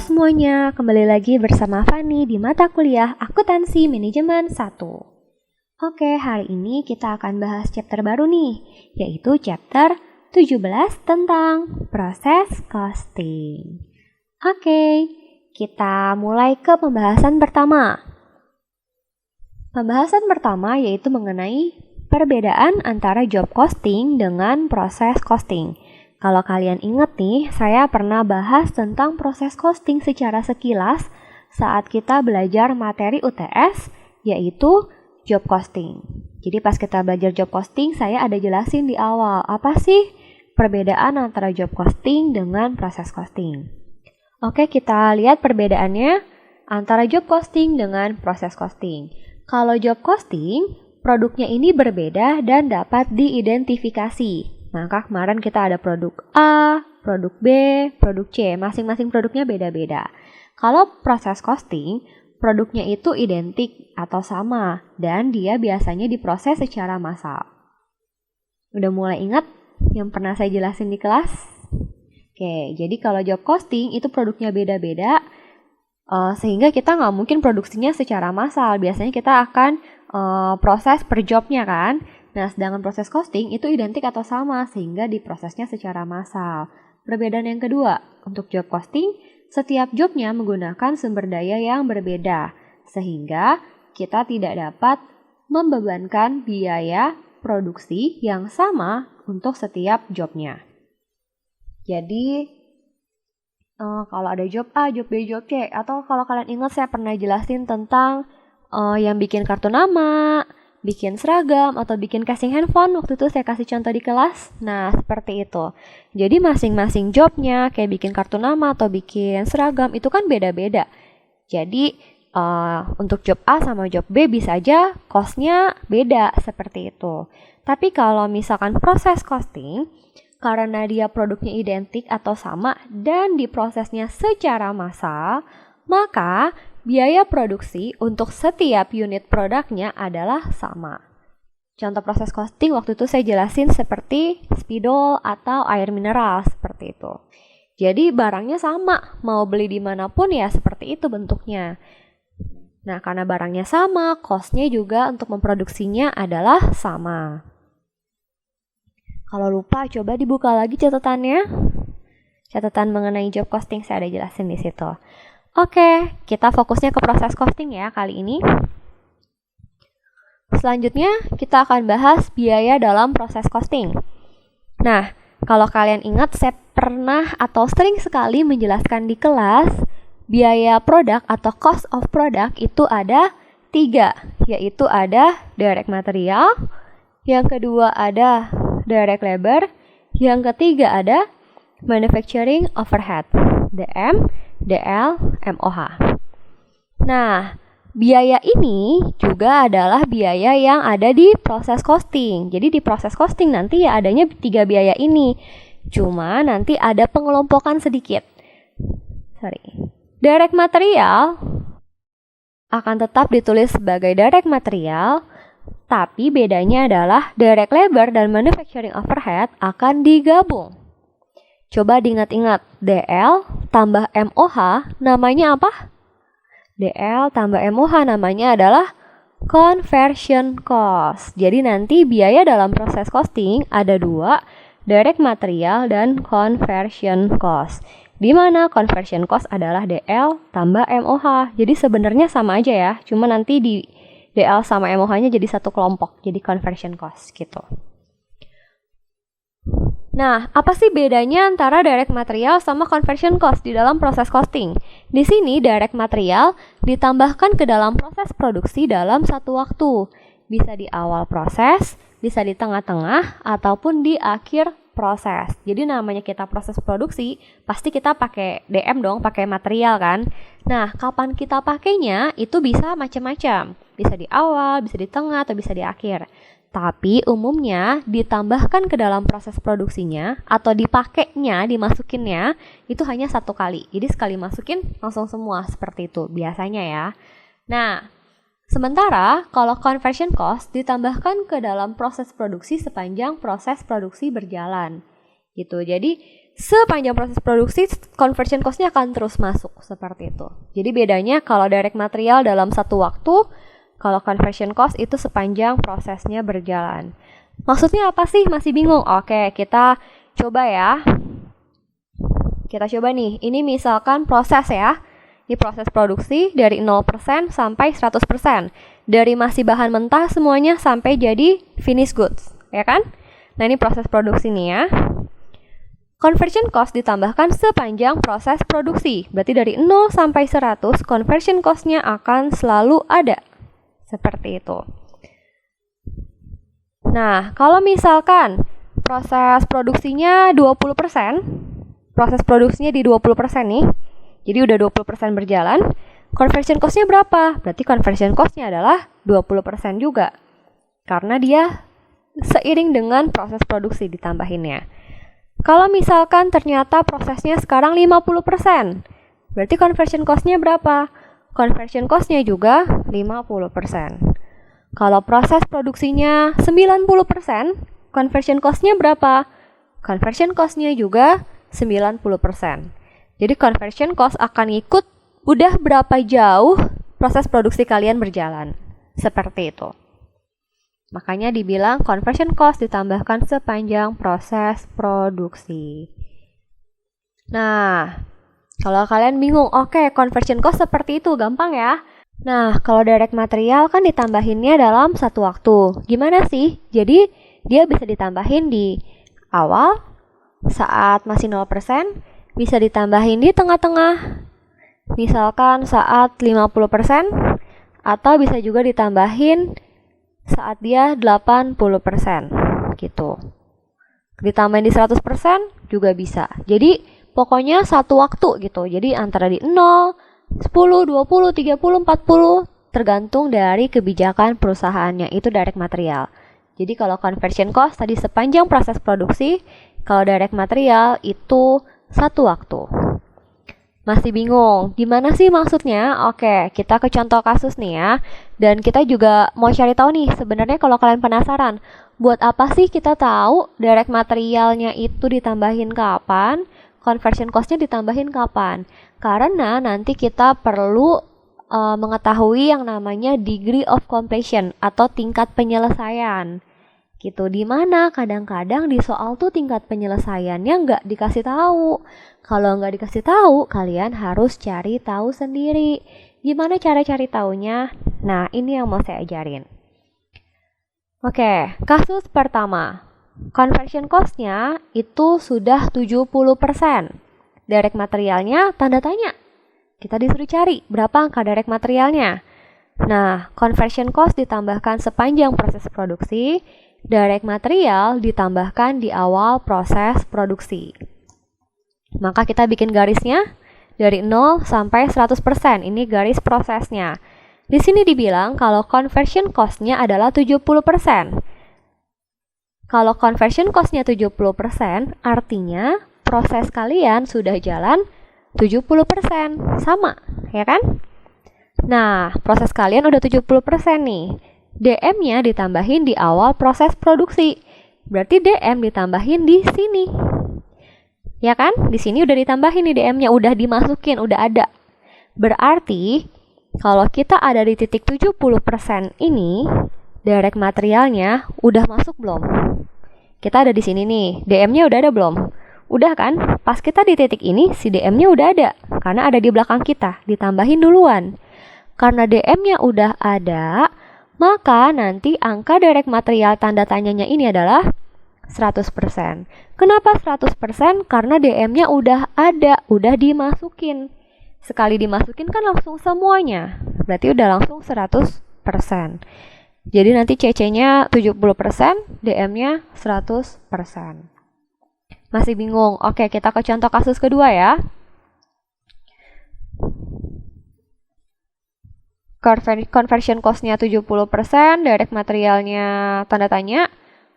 semuanya, kembali lagi bersama Fani di mata kuliah Akuntansi Manajemen 1. Oke, hari ini kita akan bahas chapter baru nih, yaitu chapter 17 tentang proses costing. Oke, kita mulai ke pembahasan pertama. Pembahasan pertama yaitu mengenai perbedaan antara job costing dengan proses costing. Kalau kalian ingat nih, saya pernah bahas tentang proses costing secara sekilas saat kita belajar materi UTS, yaitu job costing. Jadi pas kita belajar job costing, saya ada jelasin di awal, apa sih perbedaan antara job costing dengan proses costing. Oke, kita lihat perbedaannya antara job costing dengan proses costing. Kalau job costing, produknya ini berbeda dan dapat diidentifikasi. Maka kemarin kita ada produk A, produk B, produk C. Masing-masing produknya beda-beda. Kalau proses costing, produknya itu identik atau sama dan dia biasanya diproses secara massal. Udah mulai ingat yang pernah saya jelasin di kelas? Oke, jadi kalau job costing itu produknya beda-beda sehingga kita nggak mungkin produksinya secara massal. Biasanya kita akan proses per jobnya kan. Nah, sedangkan proses costing itu identik atau sama sehingga diprosesnya secara massal. Perbedaan yang kedua, untuk job costing, setiap jobnya menggunakan sumber daya yang berbeda sehingga kita tidak dapat membebankan biaya produksi yang sama untuk setiap jobnya. Jadi, kalau ada job A, job B, job C, atau kalau kalian ingat saya pernah jelasin tentang yang bikin kartu nama, bikin seragam, atau bikin casing handphone, waktu itu saya kasih contoh di kelas. Nah, seperti itu. Jadi masing-masing jobnya, kayak bikin kartu nama atau bikin seragam, itu kan beda-beda. Jadi, untuk job A sama job B bisa aja cost-nya beda, seperti itu. Tapi kalau misalkan proses costing, karena dia produknya identik atau sama dan diprosesnya secara massal, maka biaya produksi untuk setiap unit produknya adalah sama. Contoh proses costing waktu itu saya jelasin seperti spidol atau air mineral, seperti itu. Jadi barangnya sama, mau beli dimanapun ya seperti itu bentuknya. Nah, karena barangnya sama, cost-nya juga untuk memproduksinya adalah sama. Kalau lupa, coba dibuka lagi catatannya. Catatan mengenai job costing saya ada jelasin di situ. Oke, kita fokusnya ke proses costing ya kali ini. Selanjutnya, kita akan bahas biaya dalam proses costing. Nah, kalau kalian ingat, saya pernah atau sering sekali menjelaskan di kelas, biaya produk atau cost of product itu ada 3, yaitu ada direct material, yang kedua ada direct labor, yang ketiga ada manufacturing overhead, DM, DL, MOH. Nah, biaya ini juga adalah biaya yang ada di proses costing. Jadi di proses costing nanti ya adanya 3 biaya ini. Cuma nanti ada pengelompokan sedikit. Direct material akan tetap ditulis sebagai direct material, tapi bedanya adalah direct labor dan manufacturing overhead akan digabung. Coba diingat-ingat, DL tambah MOH namanya apa? DL tambah MOH namanya adalah conversion cost. Jadi nanti biaya dalam proses costing ada 2, direct material dan conversion cost. Di mana conversion cost adalah DL tambah MOH. Jadi sebenarnya sama aja ya, cuma nanti di DL sama MOH-nya jadi satu kelompok, jadi conversion cost gitu. Nah, apa sih bedanya antara direct material sama conversion cost di dalam proses costing? Di sini direct material ditambahkan ke dalam proses produksi dalam satu waktu. Bisa di awal proses, bisa di tengah-tengah, ataupun di akhir proses. Jadi namanya kita proses produksi, pasti kita pakai DM dong, pakai material kan. Nah, kapan kita pakainya itu bisa macam-macam. Bisa di awal, bisa di tengah, atau bisa di akhir. Tapi umumnya ditambahkan ke dalam proses produksinya atau dipakainya, dimasukinnya itu hanya 1 kali. Jadi sekali masukin langsung semua seperti itu biasanya ya. Nah, sementara kalau conversion cost ditambahkan ke dalam proses produksi sepanjang proses produksi berjalan. Gitu. Jadi sepanjang proses produksi conversion cost-nya akan terus masuk seperti itu. Jadi bedanya kalau direct material dalam satu waktu, kalau conversion cost itu sepanjang prosesnya berjalan. Maksudnya apa sih? Masih bingung? Oke, kita coba ya. Kita coba nih, ini misalkan proses ya. Ini proses produksi dari 0% sampai 100%. Dari masih bahan mentah semuanya sampai jadi finished goods, ya kan? Nah, ini proses produksi nih ya. Conversion cost ditambahkan sepanjang proses produksi. Berarti dari 0 sampai 100, conversion cost-nya akan selalu ada. Seperti itu. Nah, kalau misalkan proses produksinya 20%, proses produksinya di 20% nih, jadi udah 20% berjalan, conversion cost-nya berapa? Berarti conversion cost-nya adalah 20% juga. Karena dia seiring dengan proses produksi ditambahinnya. Kalau misalkan ternyata prosesnya sekarang 50%, berarti conversion cost-nya berapa? Conversion cost-nya juga 50%. Kalau proses produksinya 90%, conversion cost-nya berapa? Conversion cost-nya juga 90%. Jadi conversion cost akan ikut udah berapa jauh proses produksi kalian berjalan. Seperti itu. Makanya dibilang conversion cost ditambahkan sepanjang proses produksi. Nah, kalau kalian bingung, oke, conversion cost seperti itu, gampang ya. Nah, kalau direct material kan ditambahinnya dalam satu waktu. Gimana sih? Jadi, dia bisa ditambahin di awal, saat masih 0%, bisa ditambahin di tengah-tengah, misalkan saat 50%, atau bisa juga ditambahin saat dia 80%, gitu. Ditambahin di 100% juga bisa. Jadi, pokoknya satu waktu gitu. Jadi, antara di 0, 10, 20, 30, 40 tergantung dari kebijakan perusahaannya. Itu direct material. Jadi kalau conversion cost tadi sepanjang proses produksi, kalau direct material itu satu waktu. Masih bingung? Gimana sih maksudnya? Oke, kita ke contoh kasus nih ya. Dan kita juga mau cari tahu nih, sebenarnya kalau kalian penasaran, buat apa sih kita tahu direct materialnya itu ditambahin kapan, conversion cost-nya ditambahin kapan? Karena nanti kita perlu mengetahui yang namanya degree of completion atau tingkat penyelesaian. Gitu, dimana kadang-kadang di soal tuh tingkat penyelesaiannya nggak dikasih tahu. Kalau nggak dikasih tahu, kalian harus cari tahu sendiri. Gimana cara cari taunya? Nah, ini yang mau saya ajarin. Oke, kasus pertama. Conversion cost-nya itu sudah 70%. Direct materialnya tanda tanya. Kita disuruh cari berapa angka direct materialnya. Nah, conversion cost ditambahkan sepanjang proses produksi, direct material ditambahkan di awal proses produksi. Maka kita bikin garisnya dari 0 sampai 100%. Ini garis prosesnya. Di sini dibilang kalau conversion cost-nya adalah 70%. Kalau conversion cost-nya 70%, artinya proses kalian sudah jalan 70%. Sama, ya kan? Nah, proses kalian udah 70% nih. DM-nya ditambahin di awal proses produksi. Berarti DM ditambahin di sini. Ya kan? Di sini udah ditambahin nih DM-nya, udah dimasukin, udah ada. Berarti kalau kita ada di titik 70% ini, direct materialnya udah masuk belum? Kita ada di sini nih, DM-nya udah ada belum? Udah kan? Pas kita di titik ini, si DM-nya udah ada. Karena ada di belakang kita, ditambahin duluan. Karena DM-nya udah ada, maka nanti angka direct material tanda tanyanya ini adalah 100%. Kenapa 100%? Karena DM-nya udah ada, udah dimasukin. Sekali dimasukin kan langsung semuanya. Berarti udah langsung 100%. Jadi nanti CC-nya 70%, DM-nya 100%. Masih bingung? Oke, kita ke contoh kasus kedua ya. Conversion cost-nya 70%, direct materialnya tanda tanya.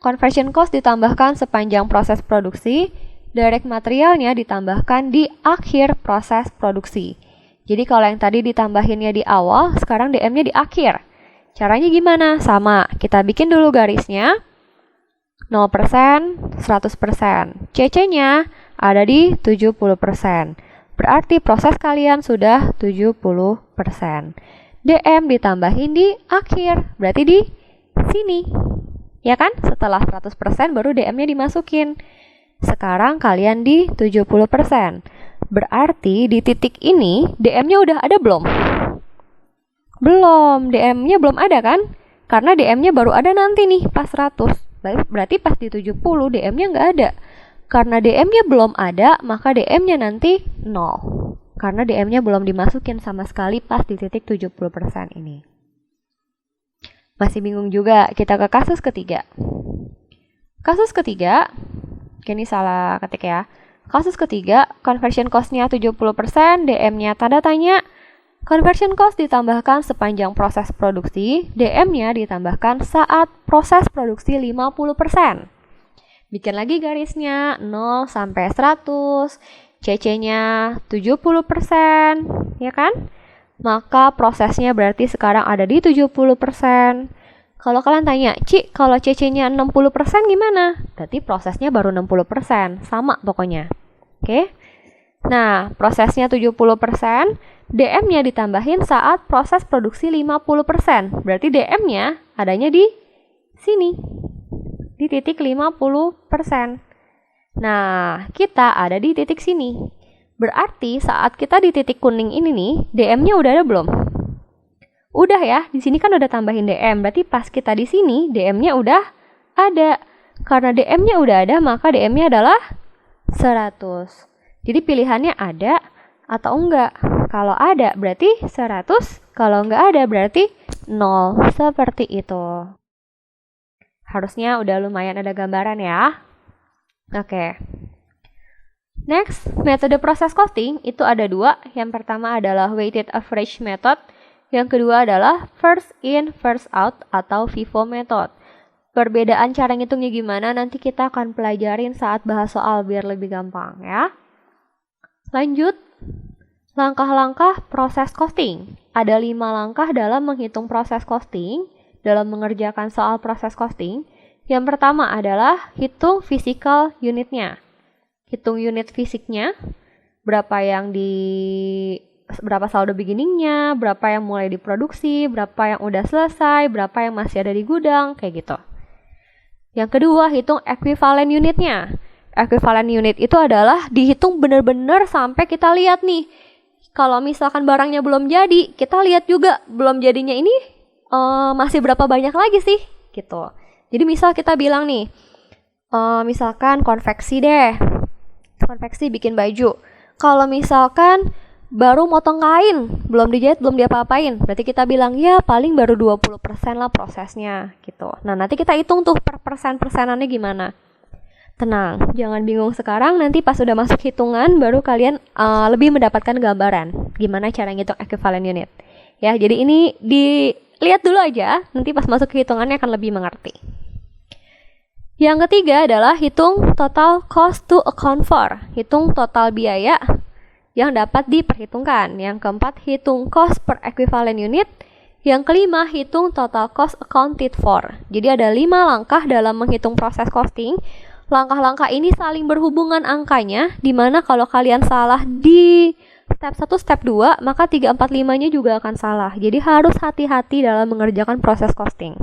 Conversion cost ditambahkan sepanjang proses produksi, direct materialnya ditambahkan di akhir proses produksi. Jadi kalau yang tadi ditambahinnya di awal, sekarang DM-nya di akhir. Caranya gimana? Sama, kita bikin dulu garisnya 0%, 100%. CC-nya ada di 70%. Berarti proses kalian sudah 70%. DM ditambahin di akhir, berarti di sini. Ya kan? Setelah 100% baru DM-nya dimasukin. Sekarang kalian di 70%. Berarti di titik ini DM-nya udah ada belum? Belum, DM-nya belum ada kan? Karena DM-nya baru ada nanti nih pas 100. Berarti pas di 70 DM-nya nggak ada. Karena DM-nya belum ada, maka DM-nya nanti 0. Karena DM-nya belum dimasukin sama sekali pas di titik 70% ini. Masih bingung juga, kita ke kasus ketiga. Kasus ketiga, ini salah ketik ya. Kasus ketiga, conversion cost-nya 70%, DM-nya tanda tanya. Conversion cost ditambahkan sepanjang proses produksi, DM-nya ditambahkan saat proses produksi 50%. Bikin lagi garisnya 0 sampai 100, CC-nya 70%, ya kan? Maka prosesnya berarti sekarang ada di 70%. Kalau kalian tanya, Ci, kalau CC-nya 60% gimana? Berarti prosesnya baru 60%, sama pokoknya. Oke? Nah, prosesnya 70%, DM-nya ditambahin saat proses produksi 50%. Berarti DM-nya adanya di sini, di titik 50%. Nah, kita ada di titik sini. Berarti saat kita di titik kuning ini nih, DM-nya udah ada belum? Udah ya, di sini kan udah tambahin DM. Berarti pas kita di sini, DM-nya udah ada. Karena DM-nya udah ada, maka DM-nya adalah 100. Jadi pilihannya ada atau enggak. Kalau ada berarti 100, kalau enggak ada berarti 0. Seperti itu. Harusnya udah lumayan ada gambaran ya. Oke. Next, metode proses costing itu ada dua. Yang pertama adalah weighted average method. Yang kedua adalah first in, first out atau FIFO method. Perbedaan cara ngitungnya gimana nanti kita akan pelajarin saat bahas soal biar lebih gampang ya. Lanjut, langkah-langkah proses costing. Ada 5 langkah dalam menghitung proses costing, dalam mengerjakan soal proses costing. Yang pertama adalah hitung physical unitnya. Hitung unit fisiknya, berapa saldo beginningnya, berapa yang mulai diproduksi, berapa yang udah selesai, berapa yang masih ada di gudang, kayak gitu. Yang kedua, hitung equivalent unitnya. Equivalent unit itu adalah dihitung benar-benar sampai kita lihat nih. Kalau misalkan barangnya belum jadi, kita lihat juga belum jadinya ini masih berapa banyak lagi sih, gitu. Jadi misal kita bilang nih, misalkan konveksi deh. Konveksi bikin baju. Kalau misalkan baru motong kain, belum dijahit, belum diapa-apain, berarti kita bilang ya paling baru 20% lah prosesnya gitu. Nah, nanti kita hitung tuh per persenannya gimana. Tenang, jangan bingung sekarang, nanti pas udah masuk hitungan baru kalian lebih mendapatkan gambaran gimana cara ngitung equivalent unit. Ya, jadi ini dilihat dulu aja, nanti pas masuk ke hitungannya akan lebih mengerti. Yang ketiga adalah hitung total cost to account for. Hitung total biaya yang dapat diperhitungkan. Yang keempat, hitung cost per equivalent unit. Yang kelima, hitung total cost accounted for. Jadi ada 5 langkah dalam menghitung proses costing. Langkah-langkah ini saling berhubungan angkanya, di mana kalau kalian salah di step 1, step 2, maka 3, 4, 5-nya juga akan salah. Jadi harus hati-hati dalam mengerjakan proses costing.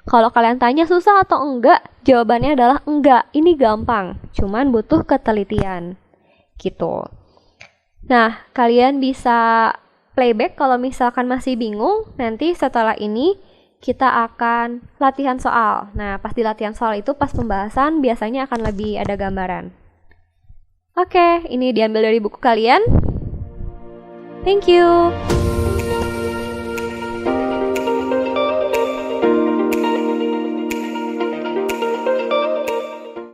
Kalau kalian tanya susah atau enggak, jawabannya adalah enggak. Ini gampang, cuman butuh ketelitian. Gitu. Nah, kalian bisa playback kalau misalkan masih bingung. Nanti setelah ini kita akan latihan soal. Nah, pas di latihan soal itu pas pembahasan biasanya akan lebih ada gambaran. Oke, ini diambil dari buku kalian. Thank you.